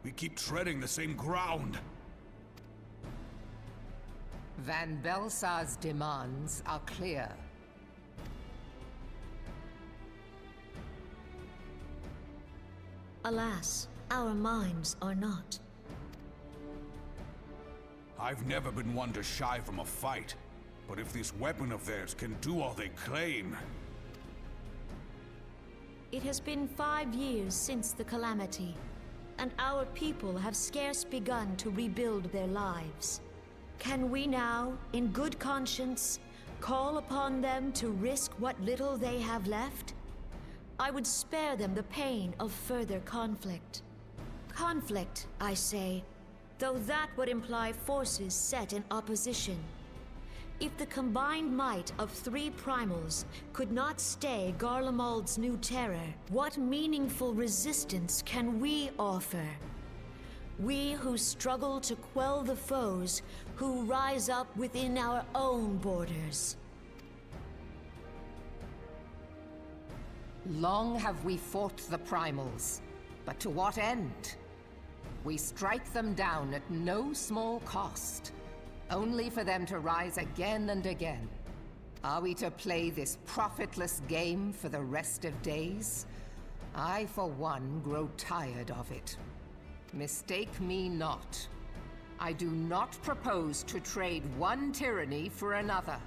We keep treading the same ground. Van Belsar's demands are clear. Alas, our minds are not. I've never been one to shy from a fight, but if this weapon of theirs can do all they claim... It has been 5 years since the calamity, and our people have scarce begun to rebuild their lives. Can we now, in good conscience, call upon them to risk what little they have left? I would spare them the pain of further conflict. Conflict, I say, though that would imply forces set in opposition. If the combined might of 3 primals could not stay Garlemald's new terror, what meaningful resistance can we offer? We who struggle to quell the foes who rise up within our own borders. Long have we fought the primals, but to what end? We strike them down at no small cost, only for them to rise again and again. Are we to play this profitless game for the rest of days? I, for one, grow tired of it. Mistake me not. I do not propose to trade one tyranny for another.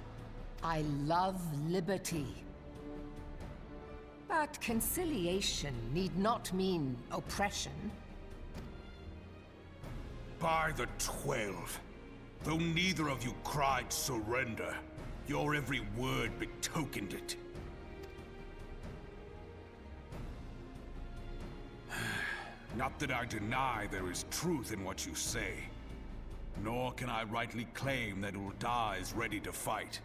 I love liberty. But conciliation need not mean oppression. By the 12, though neither of you cried surrender, your every word betokened it. Not that I deny there is truth in what you say, nor can I rightly claim that Ul'dah is ready to fight.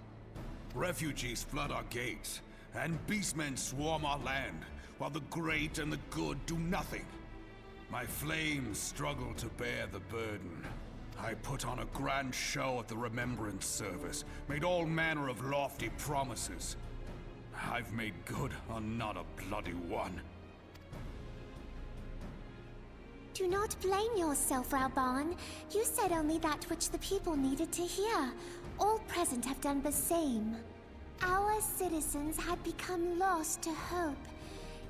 Refugees flood our gates, and beastmen swarm our land, while the great and the good do nothing. My flames struggle to bear the burden. I put on a grand show at the Remembrance Service, made all manner of lofty promises. I've made good on not a bloody one. Do not blame yourself, Rauban. You said only that which the people needed to hear. All present have done the same. Our citizens had become lost to hope.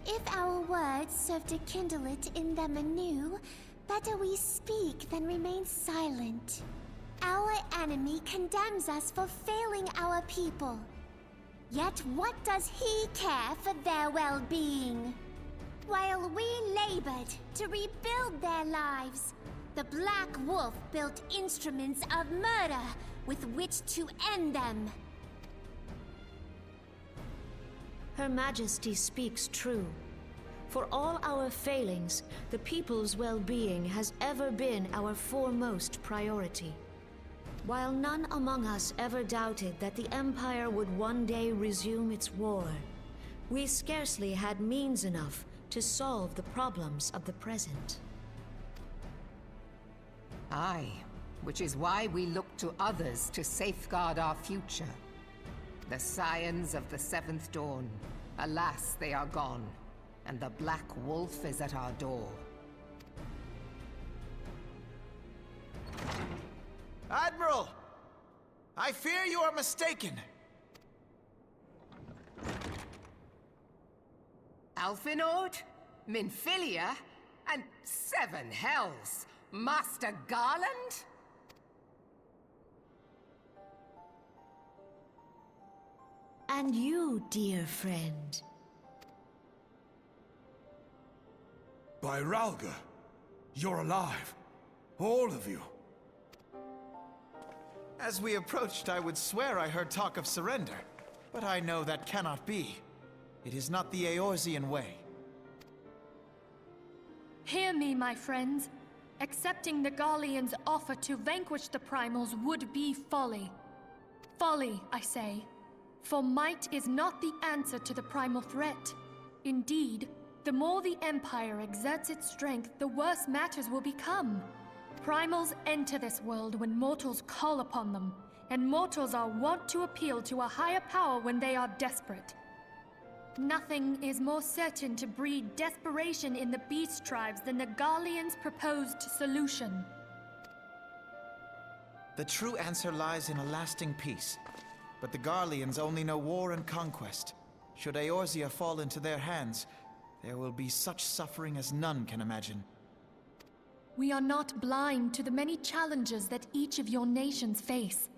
If our words serve to kindle it in them anew, better we speak than remain silent. Our enemy condemns us for failing our people. Yet what does he care for their well-being? While we labored to rebuild their lives, the Black Wolf built instruments of murder with which to end them. Her Majesty speaks true. For all our failings, the people's well-being has ever been our foremost priority. While none among us ever doubted that the Empire would one day resume its war, we scarcely had means enough to solve the problems of the present. Aye, which is why we look to others to safeguard our future. The Scions of the Seventh Dawn, alas, they are gone, and the Black Wolf is at our door. Admiral! I fear you are mistaken. Alfinord, Minfilia, and 7 hells, Master Garland? And you, dear friend. By Ralga, you're alive. All of you. As we approached, I would swear I heard talk of surrender, but I know that cannot be. It is not the Eorzean way. Hear me, my friends. Accepting the Garleans' offer to vanquish the Primals would be folly. Folly, I say. For might is not the answer to the primal threat. Indeed, the more the Empire exerts its strength, the worse matters will become. Primals enter this world when mortals call upon them, and mortals are wont to appeal to a higher power when they are desperate. Nothing is more certain to breed desperation in the beast tribes than the Garleans' proposed solution. The true answer lies in a lasting peace. But the Garleans only know war and conquest. Should Eorzea fall into their hands, there will be such suffering as none can imagine. We are not blind to the many challenges that each of your nations face.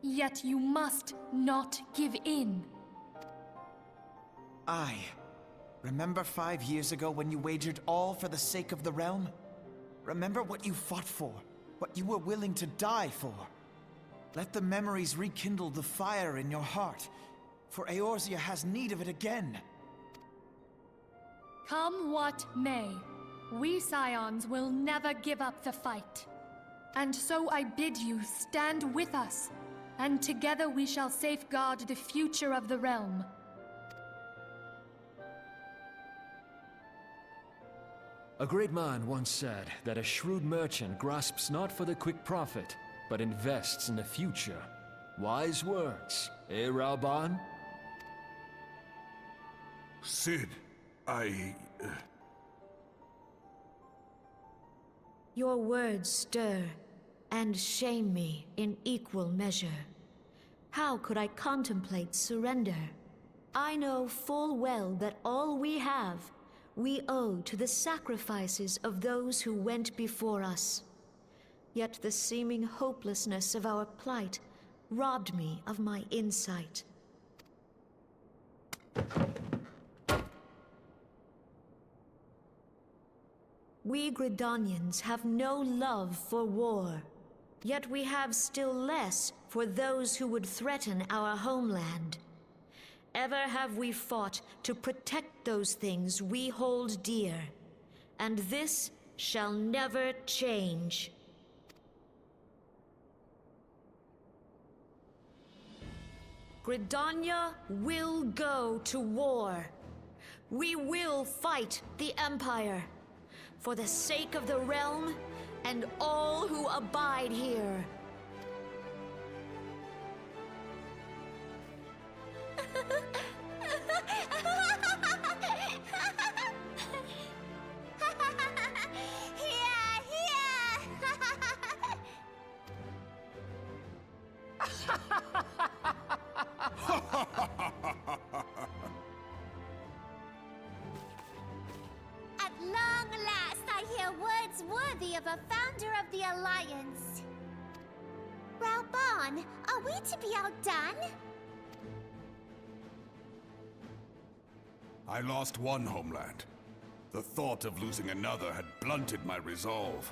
Yet you must not give in. Aye. Remember 5 years ago when you wagered all for the sake of the realm? Remember what you fought for, what you were willing to die for. Let the memories rekindle the fire in your heart, for Eorzea has need of it again. Come what may, we Scions will never give up the fight. And so I bid you stand with us, and together we shall safeguard the future of the realm. A great man once said that a shrewd merchant grasps not for the quick profit, but invests in the future. Wise words, eh, Raoban? Sid, Your words stir and shame me in equal measure. How could I contemplate surrender? I know full well that all we have, we owe to the sacrifices of those who went before us. Yet the seeming hopelessness of our plight robbed me of my insight. We Gridanians have no love for war, yet we have still less for those who would threaten our homeland. Ever have we fought to protect those things we hold dear, and this shall never change. Gridania will go to war. We will fight the Empire, for the sake of the realm and all who abide here. At long last, I hear words worthy of a founder of the Alliance. Raoban, are we to be outdone? I lost one homeland. The thought of losing another had blunted my resolve.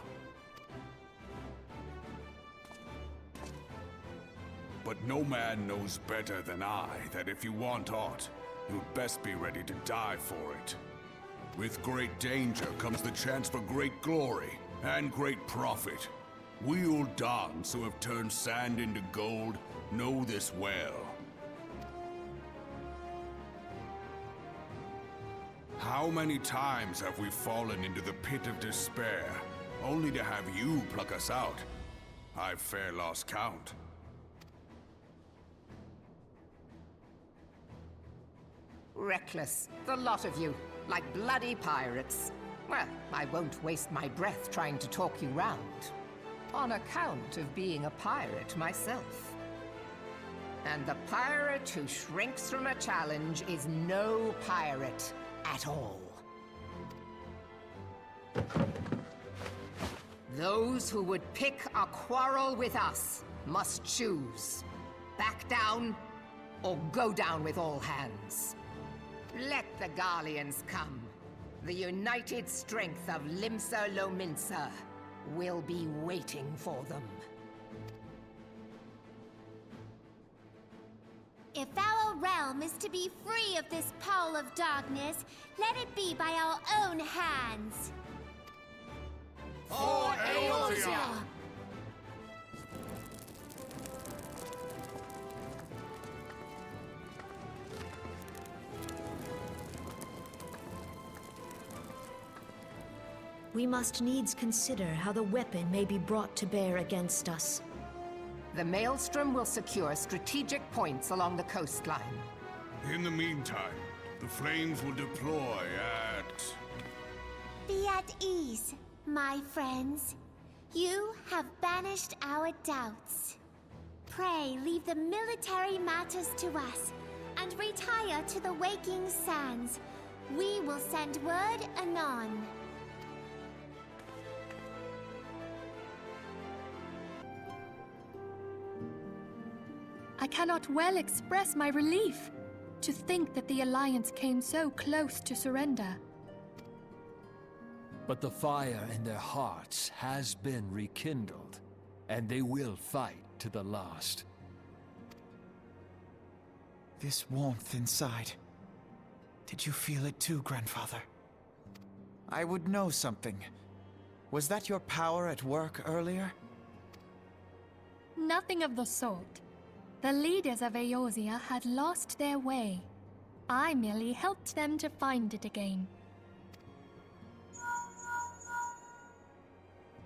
But no man knows better than I that if you want aught, you'd best be ready to die for it. With great danger comes the chance for great glory and great profit. We Uldans who have turned sand into gold know this well. How many times have we fallen into the pit of despair, only to have you pluck us out? I've fair lost count. Reckless, the lot of you, like bloody pirates. Well, I won't waste my breath trying to talk you round, on account of being a pirate myself. And the pirate who shrinks from a challenge is no pirate at all. Those who would pick a quarrel with us must choose. Back down, or go down with all hands. Let the Garleans come. The united strength of Limsa Lominsa will be waiting for them. If our realm is to be free of this pall of darkness, let it be by our own hands. For Eorzea! We must needs consider how the weapon may be brought to bear against us. The Maelstrom will secure strategic points along the coastline. In the meantime, the The flames will deploy at... Be at ease, my friends. You have banished our doubts. Pray leave the military matters to us, and retire to the waking sands. We will send word anon. I cannot well express my relief to think that the Alliance came so close to surrender. But the fire in their hearts has been rekindled, and they will fight to the last. This warmth inside. Did you feel it too, Grandfather? I would know something. Was that your power at work earlier? Nothing of the sort. The leaders of Eorzea had lost their way. I merely helped them to find it again.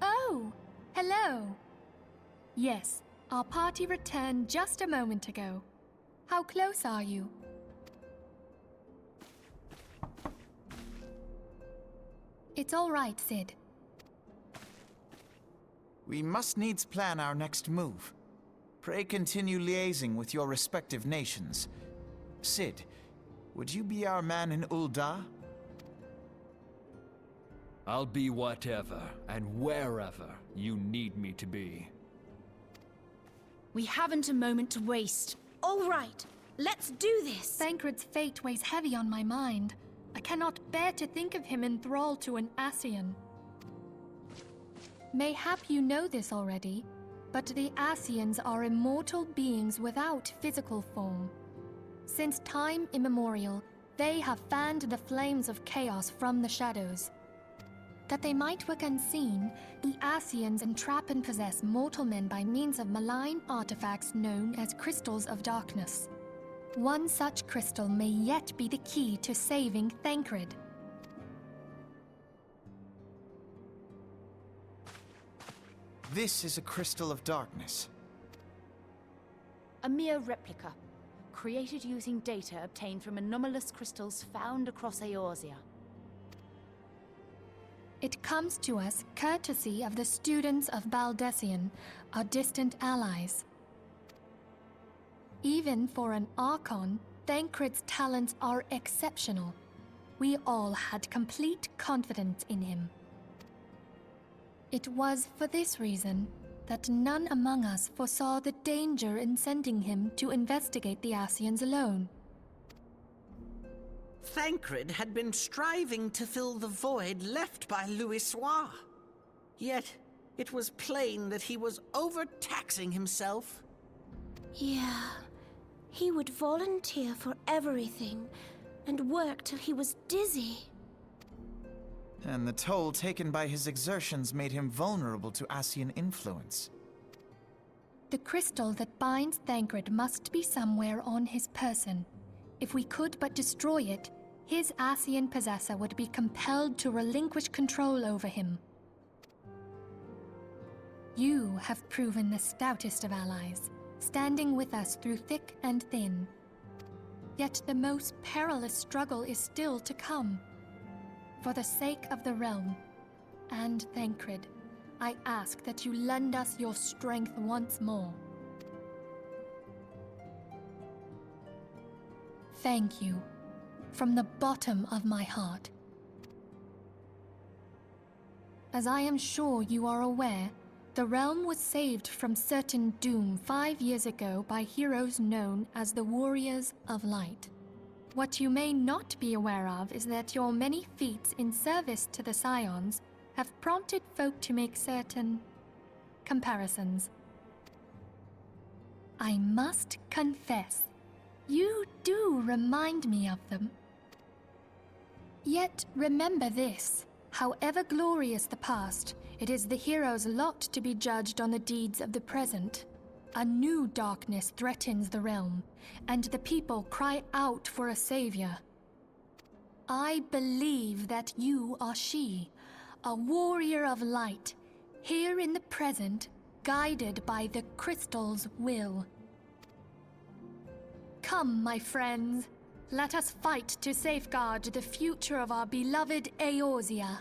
Oh, hello. Yes, our party returned just a moment ago. How close are you? It's all right, Sid. We must needs plan our next move. Pray continue liaising with your respective nations. Sid, would you be our man in Ul'dah? I'll be whatever and wherever you need me to be. We haven't a moment to waste. All right, let's do this! Thancred's fate weighs heavy on my mind. I cannot bear to think of him in thrall to an Ascian. Mayhap you know this already, but the Ascians are immortal beings without physical form. Since time immemorial, they have fanned the flames of chaos from the shadows. That they might work unseen, the Ascians entrap and possess mortal men by means of malign artifacts known as crystals of darkness. One such crystal may yet be the key to saving Thancred. This is a crystal of darkness. A mere replica, created using data obtained from anomalous crystals found across Eorzea. It comes to us courtesy of the students of Baldessian, our distant allies. Even for an Archon, Thancred's talents are exceptional. We all had complete confidence in him. It was for this reason that none among us foresaw the danger in sending him to investigate the Ascians alone. Thancred had been striving to fill the void left by Louisoix. Yet, it was plain that he was overtaxing himself. Yeah, he would volunteer for everything and work till he was dizzy. And the toll taken by his exertions made him vulnerable to Ascian influence. The crystal that binds Thancred must be somewhere on his person. If we could but destroy it, his Ascian possessor would be compelled to relinquish control over him. You have proven the stoutest of allies, standing with us through thick and thin. Yet the most perilous struggle is still to come. For the sake of the realm, and Thancred, I ask that you lend us your strength once more. Thank you, from the bottom of my heart. As I am sure you are aware, the realm was saved from certain doom 5 years ago by heroes known as the Warriors of Light. What you may not be aware of is that your many feats in service to the Scions have prompted folk to make certain comparisons. I must confess, you do remind me of them. Yet remember this, however glorious the past, it is the hero's lot to be judged on the deeds of the present. A new darkness threatens the realm, and the people cry out for a savior. I believe that you are she, a warrior of light, here in the present, guided by the crystal's will. Come, my friends, Let us fight to safeguard the future of our beloved Eorzea.